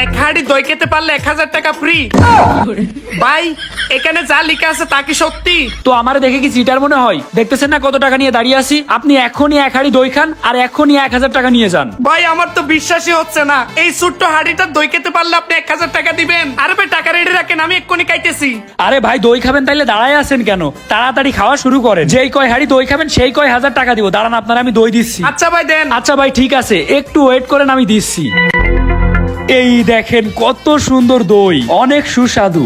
এক হাঁড়ি দই খেতে পারলে 1000 টাকা ফ্রি। ভাই এখানে যা লেখা আছে তা কি সত্যি? তো আমারে দেখে কি চিটার মনে হয়? দেখতেছেন না কত টাকা নিয়ে দাঁড়িয়ে আছি? আপনি এখনই এক হাঁড়ি দই খান আর এখনই 1000 টাকা নিয়ে যান। ভাই আমার তো বিশ্বাসই হচ্ছে না, এই ছোট্ট হাঁড়িটা দই খেতে পারলে আপনি 1000 টাকা দিবেন। আরে ভাই টাকা রেডি রাখেন, আমি এক্ষুনি খাইতেছি। আরে ভাই দই খাবেন তাইলে দাঁড়ায় আছেন কেন? তাড়াতাড়ি খাওয়া শুরু করেন। যেই কয় হাঁড়ি দই খাবেন সেই কয় 1000 টাকা দিব। দাঁড়ান আপনার আমি দই দিচ্ছি। আচ্ছা ভাই দেন। আচ্ছা ভাই ঠিক আছে, একটু ওয়েট করেন, আমি দিচ্ছি। এই দেখেন কত সুন্দর দই, অনেক সুস্বাদু।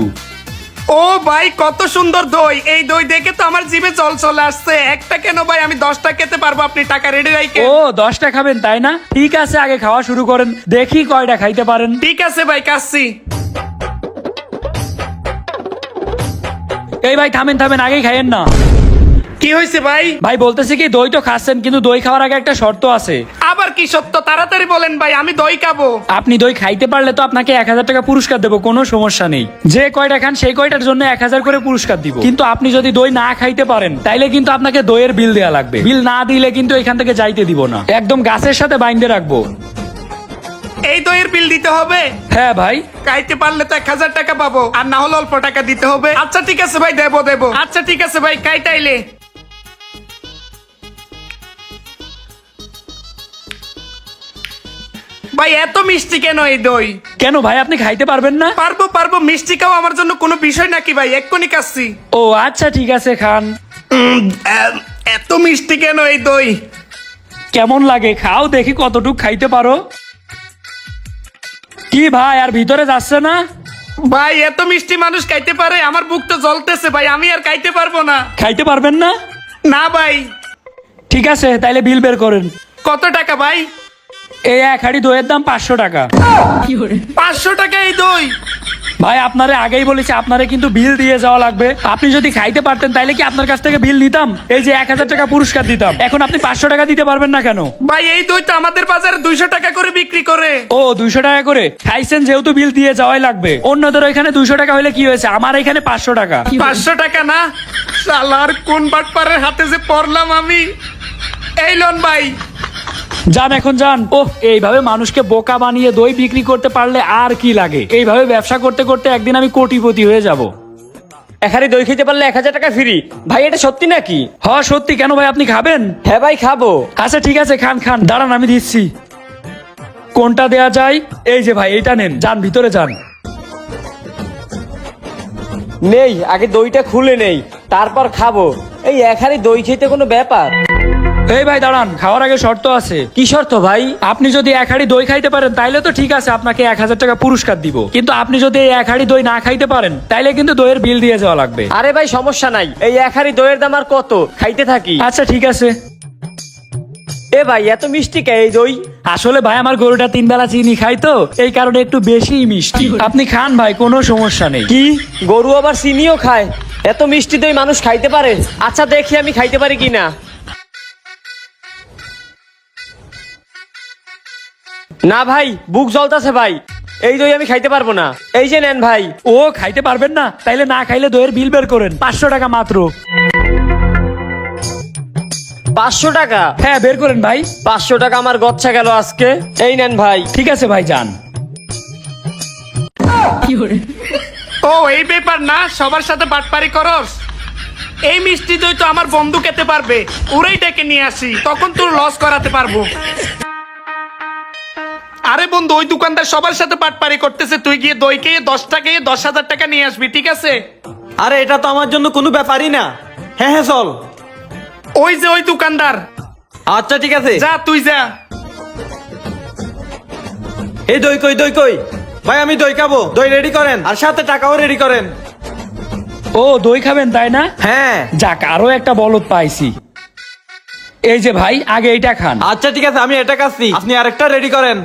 ও ভাই কত সুন্দর দই, এই দই দেখে তো আমার জিভে জল চলে আসছে। একটা কেন ভাই, আমি 10টা খেতে পারবো, আপনি টাকা রেডি রাখেন। ও 10টা খাবেন তাই না? ঠিক আছে আগে খাওয়া শুরু করেন, দেখি কয়টা খাইতে পারেন। ঠিক আছে ভাই কাচ্ছি। এই ভাই থামেন থামেন, আগেই খাইয়েন না। কি হয়েছে ভাই? ভাই বলতেছে কি দই তো খাচ্ছেন, কিন্তু দই খাওয়ার আগে একটা শর্ত আছে। আবার কি সত্য? তাড়াতাড়ি বলেন ভাই, আমি দই খাবো। আপনি দই খাইতে পারলে তো আপনাকে 1000 টাকা পুরস্কার দেবো, কোনো সমস্যা নেই। যে কয়টা খান সেই কয়টার জন্য 1000 করে পুরস্কার দিব। কিন্তু আপনি যদি দই না খাইতে পারেন তাইলে কিন্তু আপনাকে দইয়ের বিল দেওয়া লাগবে। বিল না দিলে কিন্তু এখান থেকে যাইতে দিব না, একদম গাছের সাথে বাইন্ধে রাখবো। এই দইয়ের বিল দিতে হবে? হ্যাঁ ভাই। খাইতে পারলে তো 1000 টাকা পাবো, আর না হলে অল্প টাকা দিতে হবে। আচ্ছা ঠিক আছে ভাই, দেবো দেবো। আচ্ছা ঠিক আছে ভাই, কাইটাইলে। ভাই এত মিষ্টি কেন এই দই? কেন ভাই আপনি খাইতে পারবেন না? পারবো পারবো, মিষ্টি খাওয়া আমার জন্য কোনো বিষয় নাকি ভাই, এক্ষুনি খাচ্ছি। ও আচ্ছা ঠিক আছে খান। এত মিষ্টি কেন এই দই? কেমন লাগে খাও দেখি কতটুক খাইতে পারো। কি ভাই আর ভিতরে যাচ্ছে না? ভাই এত মিষ্টি মানুষ খাইতে পারে? আমার বুক তো জ্বলতেছে ভাই, আমি আর খাইতে পারবো না। খাইতে পারবেন না? না ভাই। ঠিক আছে তাইলে বিল বের করেন। কত টাকা ভাই? এই এক হাঁড়ি দইয়ের দাম 500 টাকা। 500 টাকা এই দই? ভাই আপনারে আগেই বলেছি আপনারে কিন্তু বিল দিয়ে যাওয়া লাগবে। আপনি যদি খাইতে পারতেন তাইলে কি আপনার কাছ থেকে বিল নিতাম, এই যে 1000 টাকা পুরস্কার দিতাম। এখন আপনি 500 টাকা দিতে পারবেন না কেন? ভাই এই দই তো আমাদের বাজারে 200 টাকা করে বিক্রি করে। ও 200 টাকা করে খাইছেন, যেহেতু বিল দিয়ে যাওয়াই লাগবে। অন্যদের এখানে 200 টাকা হলে কি হয়েছে, আমার এখানে 500 টাকা। 500 টাকা না? শালার কোন বাটপারের হাতে যে পড়লাম আমি। এই লোন ভাই। যান এখন যান। ওহ এইভাবে মানুষকে বোকা বানিয়ে দই বিক্রি করতে পারলে আর কি লাগে। এইভাবে ব্যবসা করতে করতে একদিন আমি কোটিপতি হয়ে যাব। এক হাঁড়ি দই খেতে পারলে 1000 টাকা ফ্রি। ভাই এটা সত্যি নাকি? হ্যাঁ সত্যি। কেন ভাই আপনি খাবেন? হ্যাঁ ভাই খাবো। আচ্ছা ঠিক আছে খান খান। দাঁড়ান আমি দিচ্ছি। কোনটা দেয়া যায়? এই যে ভাই এইটা নেন, যান ভিতরে যান। নেই আগে দইটা খুলে নেই, তারপর খাবো। এই এক হাঁড়ি দই খেতে কোনো ব্যাপার? এই ভাই দাঁড়ান, খাওয়ার আগে শর্ত আছে। কি শর্ত ভাই? আপনি যদি এক হাঁড়ি দই খাইতে পারেন তাইলে তো ঠিক আছে, আপনাকে 1000 টাকা পুরস্কার দিব। কিন্তু আপনি যদি এই এক হাঁড়ি দই না খাইতে পারেন তাইলে কিন্তু দইয়ের বিল দিয়ে যাওয়া লাগবে। আরে ভাই সমস্যা নাই, এই এক হাঁড়ি দইয়ের দাম আর কত, খাইতে থাকি। আচ্ছা ঠিক আছে। এ ভাই এত মিষ্টি কে এই দই? আসলে ভাই আমার গরুটা 3 বেলা চিনি খাই তো, এই কারণে একটু বেশি মিষ্টি। আপনি খান ভাই, কোনো সমস্যা নেই। কি গরু আবার চিনিও খায়? এত মিষ্টি দই মানুষ খাইতে পারে? আচ্ছা দেখি আমি খাইতে পারি কিনা। না ভাই বুক জ্বলতাছে ভাই, এই দই আমি খাইতে পারবো না। এই যে নেন ভাই। ও খাইতে পারবেন না? তাইলে না খাইলে দইয়ের বিল বের করেন, 500 টাকা মাত্র। 500 টাকা? হ্যাঁ বের করেন ভাই। 500 টাকা আমার গচ্ছা গেল আজকে। এই নেন ভাই। ঠিক আছে ভাই যান। ও এই ব্যাপার না, সবার সাথে বাটপারি করস? এই মিষ্টি দই তো আমার বন্ধু খেতে পারবে, ওরাই ডেকে নিয়ে আসি, তখন তোর লস করাতে পারবো। আরে বন্ধু ওই দোকানদার সবার সাথে বাটপারি করতেছে, তুই গিয়ে দই খেয়ে 10 টাকা 10,000 টাকা নিয়ে আসবি, ঠিক আছে? আরে এটা তো আমার জন্য কোনো ব্যাপারই না। হ্যাঁ হ্যাঁ চল। ওই যে ওই দোকানদার। আচ্ছা ঠিক আছে, যা তুই যা। এই দই কই দই কই? ভাই আমি দই খাবো, দই রেডি করেন আর সাথে টাকাও রেডি করেন। ও দই খাবেন তাই না? হ্যাঁ। যাক আরো একটা বলদ পাইছি। এই যে ভাই আগে এইটা খান। আচ্ছা ঠিক আছে আমি এটা খাচ্ছি, আপনি আরেকটা রেডি করেন।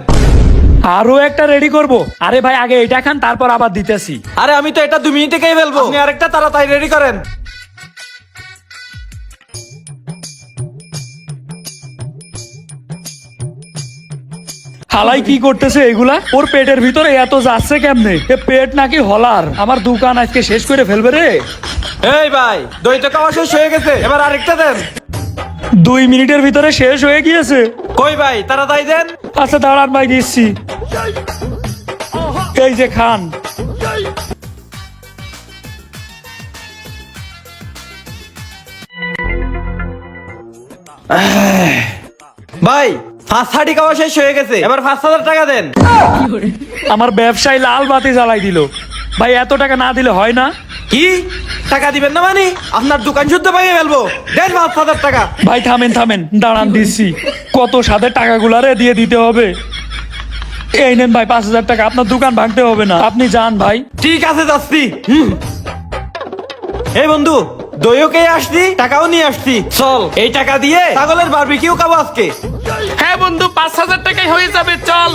আরো একটা রেডি করব? আরে ভাই আগে এইটা খান, তারপর আবার দিতেছি। আরে আমি তো এটা 2 মিনিটে খেয়ে ফেলবো, আপনি আরেকটা তাড়াতাড়ি রেডি করেন। হালাই কি করতেছে এগুলা? ওর পেটের ভিতরে এত যাচ্ছে কেমনে? এ পেট নাকি হলার? আমার দোকান আজকে শেষ করে ফেলবে রে। এই ভাই দই তো খাওয়া শেষ হয়ে গেছে, এবার আরেকটা দেন। 2 মিনিটের ভিতরে শেষ হয়ে গিয়েছে। কই ভাই তাড়াতাড়ি দেন। আচ্ছা দাঁড়ান ভাই দিচ্ছি। এই যে খান। ভাই 5 খাওয়া শেষ হয়ে গেছে, এবার 5,000 টাকা দেন। আমার ব্যবসায় লাল বাতি জ্বালাই দিল। ভাই এত টাকা না দিলে হয় না? কি টাকা দিবেন না মানে? আপনার দোকান শুদ্ধ ভেঙে ফেলবো। দেন 5,000 টাকা। ভাই থামেন থামেন, দাঁড়ান দিচ্ছি। কত সাথে টাকাগুলারে দিয়ে দিতে হবে। এই নেন ভাই 5,000 টাকা, আপনার দোকান ভাঙতে হবে না, আপনি যান ভাই। ঠিক আছে যাচ্ছি। এই বন্ধু, দইও কে আসছি, টাকাও নিয়ে আসছি। চল এই টাকা দিয়ে ছাগলের বারবিকিউ খাবো আজকে। হ্যাঁ বন্ধু, 5,000 টাকায় হয়ে যাবে, চল।